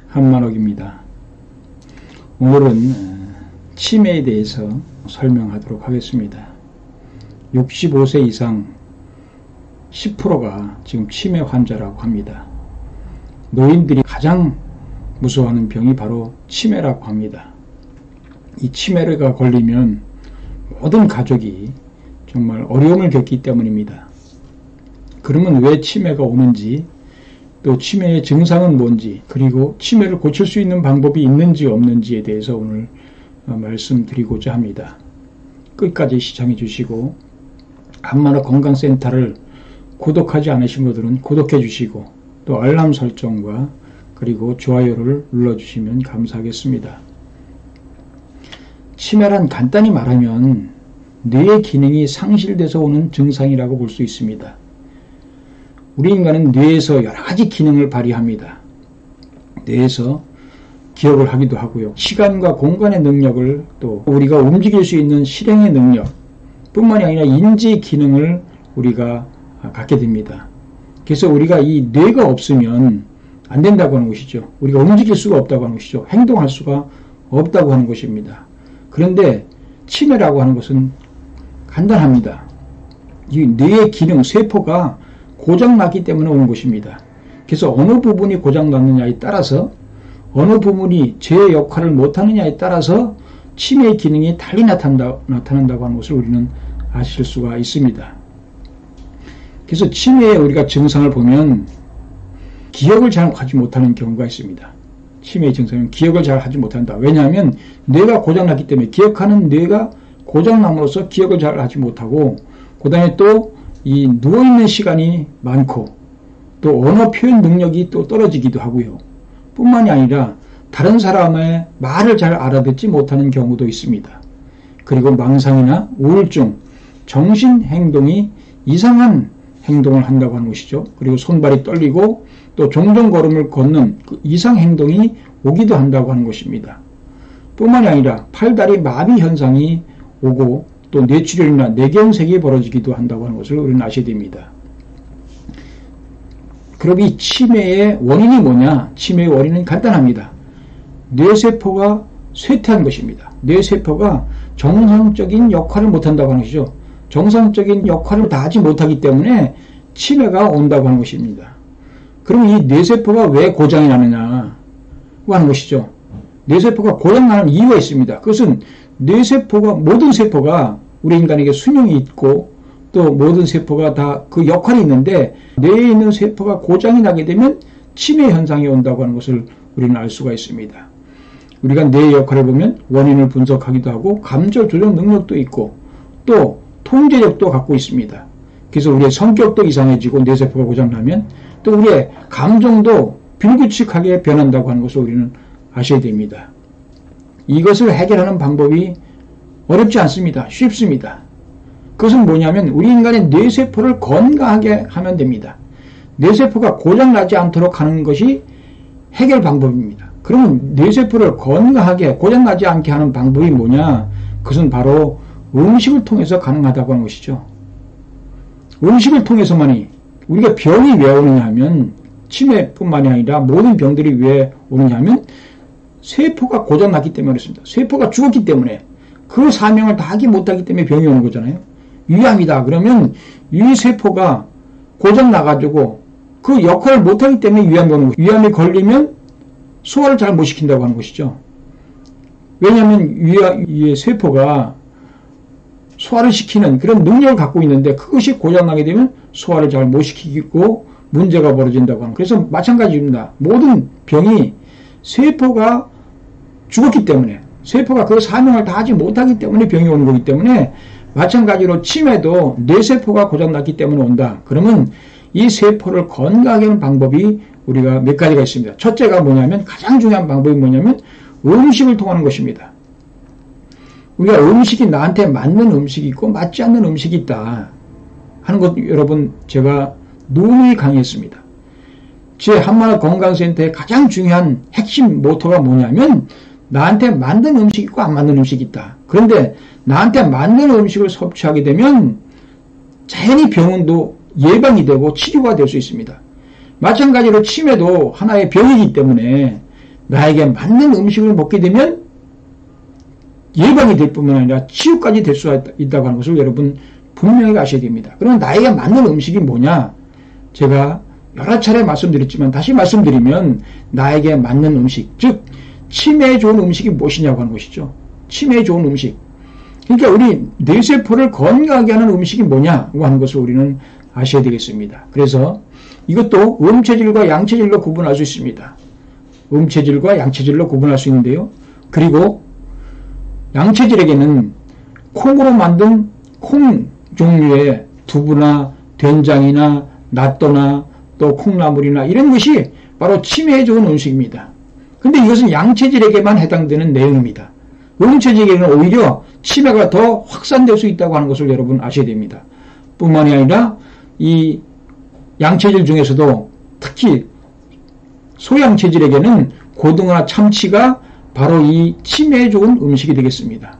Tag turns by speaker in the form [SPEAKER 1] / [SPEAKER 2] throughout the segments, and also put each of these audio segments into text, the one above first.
[SPEAKER 1] 한만옥입니다. 오늘은 치매에 대해서 설명하도록 하겠습니다. 65세 이상 10%가 지금 치매 환자라고 합니다. 노인들이 가장 무서워하는 병이 바로 치매라고 합니다. 이 치매가 걸리면 모든 가족이 정말 어려움을 겪기 때문입니다. 그러면 왜 치매가 오는지, 또 치매의 증상은 뭔지, 그리고 치매를 고칠 수 있는 방법이 있는지 없는지에 대해서 오늘 말씀드리고자 합니다. 끝까지 시청해 주시고, 한만옥 건강센터를 구독하지 않으신 분들은 구독해 주시고, 또 알람 설정과 그리고 좋아요를 눌러주시면 감사하겠습니다. 치매란 간단히 말하면 뇌의 기능이 상실돼서 오는 증상이라고 볼 수 있습니다. 우리 인간은 뇌에서 여러 가지 기능을 발휘합니다. 뇌에서 기억을 하기도 하고요. 시간과 공간의 능력을, 또 우리가 움직일 수 있는 실행의 능력 뿐만이 아니라 인지 기능을 우리가 갖게 됩니다. 그래서 우리가 이 뇌가 없으면 안 된다고 하는 것이죠. 우리가 움직일 수가 없다고 하는 것이죠. 행동할 수가 없다고 하는 것입니다. 그런데 치매라고 하는 것은 간단합니다. 이 뇌의 기능, 세포가 고장났기 때문에 오는 것입니다. 그래서 어느 부분이 고장났느냐에 따라서, 어느 부분이 제 역할을 못하느냐에 따라서 치매의 기능이 달리 나타난다고 하는 것을 우리는 아실 수가 있습니다. 그래서 치매의 우리가 증상을 보면 기억을 잘 하지 못하는 경우가 있습니다. 치매의 증상은 기억을 잘 하지 못한다. 왜냐하면 뇌가 고장났기 때문에, 기억하는 뇌가 고장남으로써 기억을 잘 하지 못하고, 그 다음에 또 이 누워있는 시간이 많고, 또 언어 표현 능력이 또 떨어지기도 하고요. 뿐만이 아니라 다른 사람의 말을 잘 알아듣지 못하는 경우도 있습니다. 그리고 망상이나 우울증, 정신행동이 이상한 행동을 한다고 하는 것이죠. 그리고 손발이 떨리고 또 종종 걸음을 걷는 그 이상행동이 오기도 한다고 하는 것입니다. 뿐만이 아니라 팔다리 마비 현상이 오고, 또 뇌출혈이나 뇌경색이 벌어지기도 한다고 하는 것을 우리는 아셔야 됩니다. 그럼 이 치매의 원인이 뭐냐? 치매의 원인은 간단합니다. 뇌세포가 쇠퇴한 것입니다. 뇌세포가 정상적인 역할을 못한다고 하는 것이죠. 정상적인 역할을 다하지 못하기 때문에 치매가 온다고 하는 것입니다. 그럼 이 뇌세포가 왜 고장이 나느냐고 하는 것이죠. 뇌세포가 고장나는 이유가 있습니다. 그것은 뇌세포가, 모든 세포가 우리 인간에게 수명이 있고, 또 모든 세포가 다 그 역할이 있는데, 뇌에 있는 세포가 고장이 나게 되면 치매 현상이 온다고 하는 것을 우리는 알 수가 있습니다. 우리가 뇌의 역할을 보면 원인을 분석하기도 하고, 감정 조절 능력도 있고, 또 통제력도 갖고 있습니다. 그래서 우리의 성격도 이상해지고, 뇌세포가 고장나면 또 우리의 감정도 불규칙하게 변한다고 하는 것을 우리는 아셔야 됩니다. 이것을 해결하는 방법이 어렵지 않습니다. 쉽습니다. 그것은 뭐냐면 우리 인간의 뇌세포를 건강하게 하면 됩니다. 뇌세포가 고장나지 않도록 하는 것이 해결 방법입니다. 그러면 뇌세포를 건강하게 고장나지 않게 하는 방법이 뭐냐? 그것은 바로 음식을 통해서 가능하다고 하는 것이죠. 음식을 통해서만이, 우리가 병이 왜 오느냐 하면, 치매뿐만이 아니라 모든 병들이 왜 오느냐 하면 세포가 고장났기 때문에 그렇습니다. 세포가 죽었기 때문에, 그 사명을 다하지 못하기 때문에 병이 오는 거잖아요. 위암이다 그러면 이 세포가 고장나가지고 그 역할을 못하기 때문에 위암이 오는 것이죠. 위암이 걸리면 소화를 잘 못 시킨다고 하는 것이죠. 왜냐하면 이 세포가 소화를 시키는 그런 능력을 갖고 있는데, 그것이 고장나게 되면 소화를 잘 못 시키고 문제가 벌어진다고 하는. 그래서 마찬가지입니다. 모든 병이 세포가 죽었기 때문에, 세포가 그 사명을 다하지 못하기 때문에 병이 오는 거기 때문에, 마찬가지로 치매도 뇌세포가 고장났기 때문에 온다. 그러면 이 세포를 건강하게 하는 방법이 우리가 몇 가지가 있습니다. 첫째가 뭐냐면, 가장 중요한 방법이 뭐냐면 음식을 통하는 것입니다. 우리가 음식이 나한테 맞는 음식이 있고 맞지 않는 음식이 있다 하는 것, 여러분 제가 누누이 강의했습니다. 제 한만옥 건강센터의 가장 중요한 핵심 모토가 뭐냐면, 나한테 맞는 음식이 있고 안 맞는 음식이 있다. 그런데 나한테 맞는 음식을 섭취하게 되면 자연히 병원도 예방이 되고 치료가 될 수 있습니다. 마찬가지로 치매도 하나의 병이기 때문에 나에게 맞는 음식을 먹게 되면 예방이 될 뿐만 아니라 치유까지 될 수 있다고 하는 것을 여러분 분명히 아셔야 됩니다. 그러면 나에게 맞는 음식이 뭐냐? 제가 여러 차례 말씀드렸지만 다시 말씀드리면 나에게 맞는 음식, 즉 치매에 좋은 음식이 무엇이냐고 하는 것이죠. 치매에 좋은 음식. 그러니까 우리 뇌세포를 건강하게 하는 음식이 뭐냐고 하는 것을 우리는 아셔야 되겠습니다. 그래서 이것도 음체질과 양체질로 구분할 수 있습니다. 음체질과 양체질로 구분할 수 있는데요. 그리고 양체질에게는 콩으로 만든 콩 종류의 두부나 된장이나 낫또나 또 콩나물이나 이런 것이 바로 치매에 좋은 음식입니다. 근데 이것은 양체질에게만 해당되는 내용입니다. 음체질에게는 오히려 치매가 더 확산될 수 있다고 하는 것을 여러분 아셔야 됩니다. 뿐만이 아니라 이 양체질 중에서도 특히 소양체질에게는 고등어나 참치가 바로 이 치매에 좋은 음식이 되겠습니다.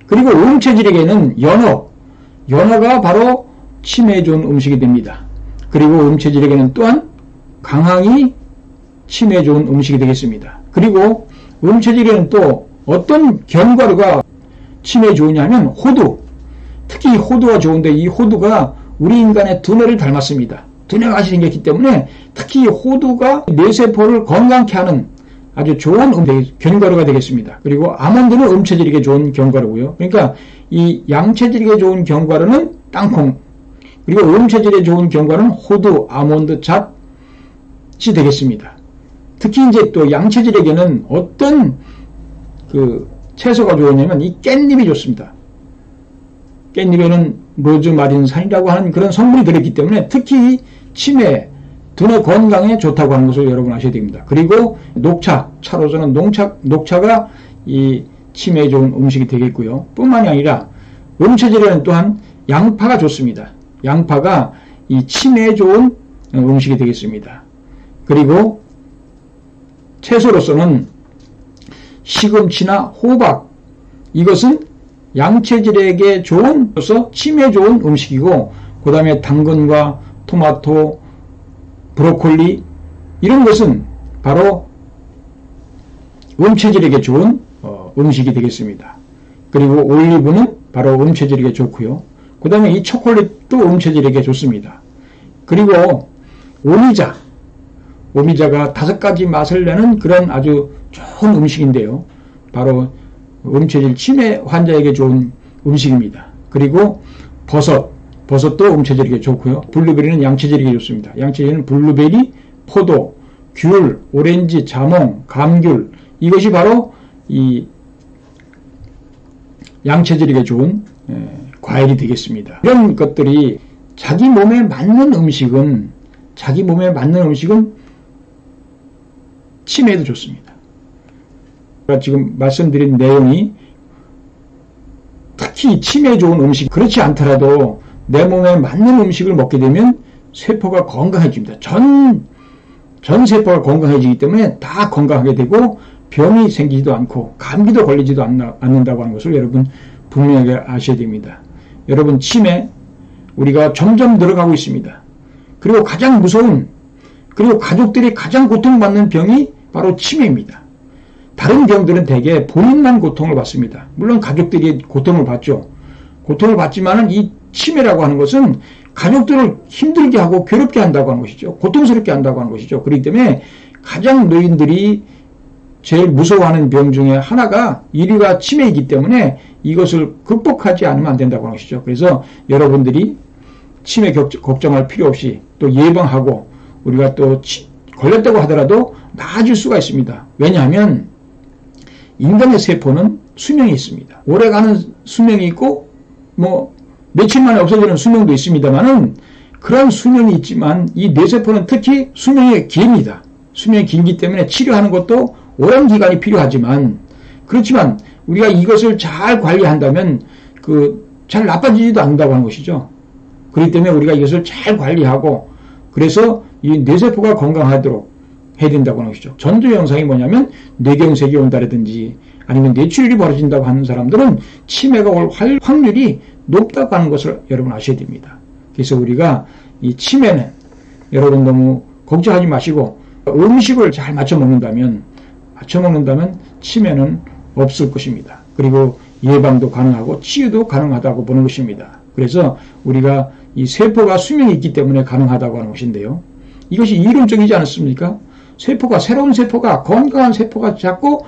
[SPEAKER 1] 그리고 음체질에게는 연어가 바로 치매에 좋은 음식이 됩니다. 그리고 음체질에게는 또한 강황이 치매에 좋은 음식이 되겠습니다. 그리고 음체질에는 또 어떤 견과류가 치매에 좋으냐면 호두. 특히 이 호두가 좋은데 이 호두가 우리 인간의 두뇌를 닮았습니다. 두뇌가 같이 생겼기 때문에 특히 이 호두가 뇌세포를 건강케 하는 아주 좋은 견과류가 되겠습니다. 그리고 아몬드는 음체질에게 좋은 견과류고요. 그러니까 이 양체질에게 좋은 견과류는 땅콩, 그리고 음체질에 좋은 견과류는 호두, 아몬드, 잣이 되겠습니다. 특히 이제 또 양체질에게는 어떤 그 채소가 좋으냐면 이 깻잎이 좋습니다. 깻잎에는 로즈마린산이라고 하는 그런 성분이 들어있기 때문에 특히 치매, 두뇌 건강에 좋다고 하는 것을 여러분 아셔야 됩니다. 그리고 녹차, 차로서는 녹차가 이 치매에 좋은 음식이 되겠고요. 뿐만이 아니라 음체질에는 또한 양파가 좋습니다. 양파가 이 치매에 좋은 음식이 되겠습니다. 그리고 채소로서는 시금치나 호박, 이것은 양체질에게 좋은, 치매에 좋은 음식이고, 그 다음에 당근과 토마토, 브로콜리, 이런 것은 바로 음체질에게 좋은 음식이 되겠습니다. 그리고 올리브는 바로 음체질에게 좋고요. 그 다음에 이 초콜릿도 음체질에게 좋습니다. 그리고 오미자가 5가지 맛을 내는 그런 아주 좋은 음식인데요. 바로 음체질 치매 환자에게 좋은 음식입니다. 그리고 버섯도 음체질에게 좋고요. 블루베리는 양체질에게 좋습니다. 양체질은 블루베리, 포도, 귤, 오렌지, 자몽, 감귤, 이것이 바로 이 양체질에게 좋은 과일이 되겠습니다. 이런 것들이 자기 몸에 맞는 음식은 치매에도 좋습니다. 제가 지금 말씀드린 내용이 특히 치매에 좋은 음식, 그렇지 않더라도 내 몸에 맞는 음식을 먹게 되면 세포가 건강해집니다. 전 세포가 건강해지기 때문에 다 건강하게 되고 병이 생기지도 않고 감기도 걸리지도 않는다고 하는 것을 여러분 분명하게 아셔야 됩니다. 여러분, 치매 우리가 점점 늘어가고 있습니다. 그리고 가장 무서운, 그리고 가족들이 가장 고통받는 병이 바로 치매입니다. 다른 병들은 대개 본인만 고통을 받습니다. 물론 가족들이 고통을 받죠. 고통을 받지만은 이 치매라고 하는 것은 가족들을 힘들게 하고 괴롭게 한다고 하는 것이죠. 고통스럽게 한다고 하는 것이죠. 그렇기 때문에 가장 노인들이 제일 무서워하는 병 중에 하나가 1위가 치매이기 때문에 이것을 극복하지 않으면 안 된다고 하는 것이죠. 그래서 여러분들이 치매 걱정할 필요 없이 또 예방하고 우리가 또 걸렸다고 하더라도 나아질 수가 있습니다. 왜냐하면 인간의 세포는 수명이 있습니다. 오래가는 수명이 있고 뭐 며칠 만에 없어지는 수명도 있습니다만은 그런 수명이 있지만 이 뇌세포는 특히 수명이 깁니다. 수명이 길기 때문에 치료하는 것도 오랜 기간이 필요하지만 그렇지만 우리가 이것을 잘 관리한다면 잘 나빠지지도 않는다고 하는 것이죠. 그렇기 때문에 우리가 이것을 잘 관리하고 그래서 이 뇌세포가 건강하도록 해야 된다고 하는 것이죠. 전조 현상이 뭐냐면 뇌경색이 온다라든지 아니면 뇌출혈이 벌어진다고 하는 사람들은 치매가 올 확률이 높다고 하는 것을 여러분 아셔야 됩니다. 그래서 우리가 이 치매는 여러분 너무 걱정하지 마시고 음식을 잘 맞춰 먹는다면 맞춰 먹는다면 치매는 없을 것입니다. 그리고 예방도 가능하고 치유도 가능하다고 보는 것입니다. 그래서 우리가 이 세포가 수명이 있기 때문에 가능하다고 하는 것인데요. 이것이 이론적이지 않습니까? 새로운 세포가, 건강한 세포가 자꾸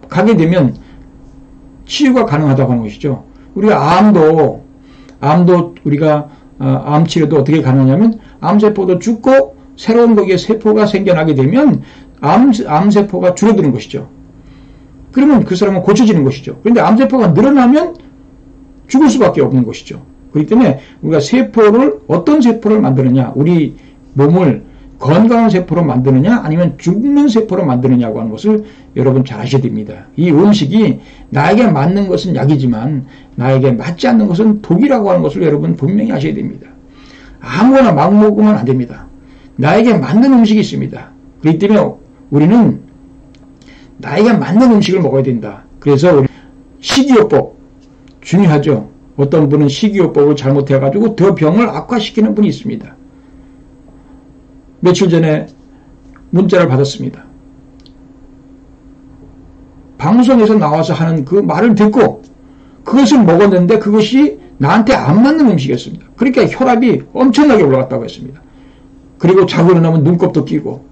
[SPEAKER 1] 가게 되면 치유가 가능하다고 하는 것이죠. 우리가 암도 우리가 암 치료도 어떻게 가능하냐면 암세포도 죽고 새로운 거기에 세포가 생겨나게 되면 암세포가 줄어드는 것이죠. 그러면 그 사람은 고쳐지는 것이죠. 그런데 암세포가 늘어나면 죽을 수밖에 없는 것이죠. 그렇기 때문에 우리가 어떤 세포를 만드느냐, 우리 몸을 건강한 세포로 만드느냐 아니면 죽는 세포로 만드느냐고 하는 것을 여러분 잘 아셔야 됩니다. 이 음식이 나에게 맞는 것은 약이지만 나에게 맞지 않는 것은 독이라고 하는 것을 여러분 분명히 아셔야 됩니다. 아무거나 막 먹으면 안 됩니다. 나에게 맞는 음식이 있습니다. 그렇기 때문에 우리는 나에게 맞는 음식을 먹어야 된다. 그래서 식이요법 중요하죠. 어떤 분은 식이요법을 잘못해가지고 더 병을 악화시키는 분이 있습니다. 며칠 전에 문자를 받았습니다. 방송에서 나와서 하는 그 말을 듣고 그것을 먹었는데 그것이 나한테 안 맞는 음식이었습니다. 그러니까 혈압이 엄청나게 올라갔다고 했습니다. 그리고 자고 일어나면 눈곱도 끼고,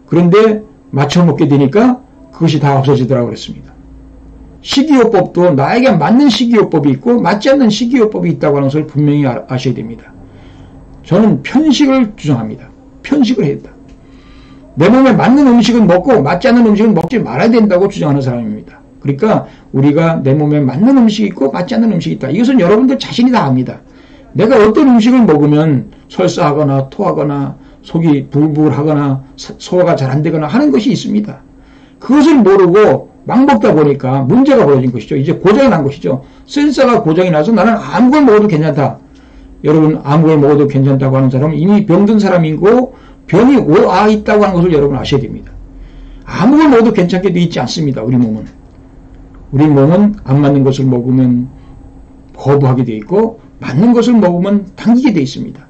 [SPEAKER 1] 그런데 맞춰 먹게 되니까 그것이 다 없어지더라고 그랬습니다. 식이요법도 나에게 맞는 식이요법이 있고 맞지 않는 식이요법이 있다고 하는 것을 분명히 아셔야 됩니다. 저는 편식을 주장합니다. 편식을 해야 된다. 내 몸에 맞는 음식은 먹고 맞지 않는 음식은 먹지 말아야 된다고 주장하는 사람입니다. 그러니까 우리가 내 몸에 맞는 음식이 있고 맞지 않는 음식이 있다. 이것은 여러분들 자신이 다 압니다. 내가 어떤 음식을 먹으면 설사하거나 토하거나 속이 불불하거나 소화가 잘 안 되거나 하는 것이 있습니다. 그것을 모르고 막 먹다 보니까 문제가 벌어진 것이죠. 이제 고장이 난 것이죠. 센서가 고장이 나서 나는 아무 걸 먹어도 괜찮다. 여러분 아무 걸 먹어도 괜찮다고 하는 사람은 이미 병든 사람이고 병이 있다고 하는 것을 여러분 아셔야 됩니다. 아무 걸 먹어도 괜찮게 되어 있지 않습니다. 우리 몸은 안 맞는 것을 먹으면 거부하게 되어 있고 맞는 것을 먹으면 당기게 되어 있습니다.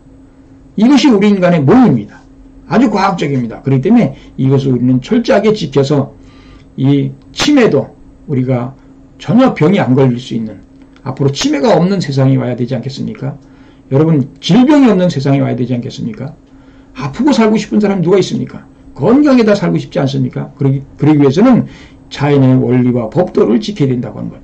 [SPEAKER 1] 이것이 우리 인간의 몸입니다. 아주 과학적입니다. 그렇기 때문에 이것을 우리는 철저하게 지켜서 이 치매도 우리가 전혀 병이 안 걸릴 수 있는, 앞으로 치매가 없는 세상이 와야 되지 않겠습니까? 여러분 질병이 없는 세상이 와야 되지 않겠습니까? 아프고 살고 싶은 사람 누가 있습니까? 건강에 다 살고 싶지 않습니까? 그러기 위해서는 자연의 원리와 법도를 지켜야 된다고 하는 것,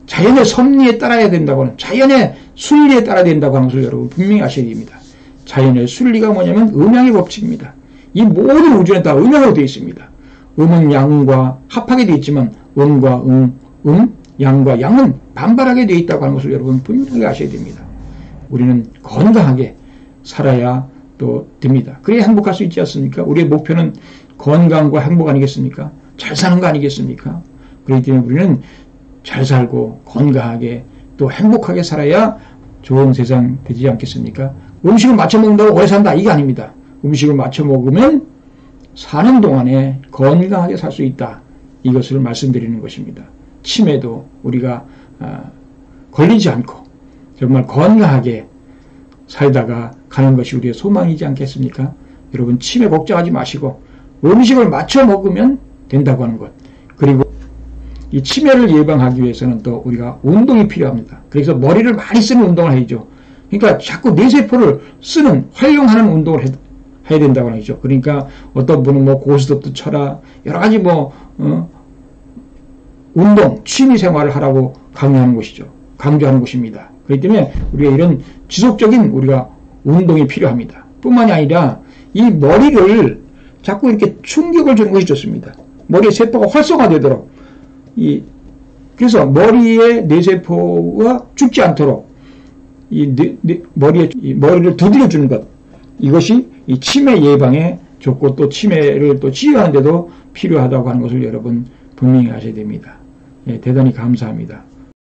[SPEAKER 1] 자연의 섭리에 따라야 된다고 하는, 자연의 순리에 따라야 된다고 하는 것을 여러분 분명히 아셔야 됩니다. 자연의 순리가 뭐냐면 음양의 법칙입니다. 이 모든 우주는 다 음양으로 되어 있습니다. 음은 양과 합하게 되어 있지만 음과 양과 양은 반발하게 되어 있다고 하는 것을 여러분 분명히 아셔야 됩니다. 우리는 건강하게 살아야 또 됩니다. 그래야 행복할 수 있지 않습니까? 우리의 목표는 건강과 행복 아니겠습니까? 잘 사는 거 아니겠습니까? 그렇기 때문에 우리는 잘 살고 건강하게 또 행복하게 살아야 좋은 세상 되지 않겠습니까? 음식을 맞춰 먹는다고 오래 산다, 이게 아닙니다. 음식을 맞춰 먹으면 사는 동안에 건강하게 살 수 있다, 이것을 말씀드리는 것입니다. 치매도 우리가 걸리지 않고 정말 건강하게 살다가 가는 것이 우리의 소망이지 않겠습니까? 여러분 치매 걱정하지 마시고 음식을 맞춰 먹으면 된다고 하는 것, 그리고 이 치매를 예방하기 위해서는 또 우리가 운동이 필요합니다. 그래서 머리를 많이 쓰는 운동을 해야죠. 그러니까 자꾸 뇌세포를 활용하는 운동을 해야 된다고 하죠. 그러니까 어떤 분은 고스톱도 쳐라, 여러 가지 운동, 취미 생활을 하라고 강조하는 것입니다. 그렇기 때문에 우리가 이런 지속적인 우리가 운동이 필요합니다. 뿐만이 아니라 이 머리를 자꾸 이렇게 충격을 주는 것이 좋습니다. 머리의 세포가 활성화되도록, 그래서 머리의 뇌세포가 죽지 않도록 머리를 두드려 주는 것, 이것이 이 치매 예방에 좋고 또 치매를 또 치유하는 데도 필요하다고 하는 것을 여러분 분명히 아셔야 됩니다. 대단히 감사합니다.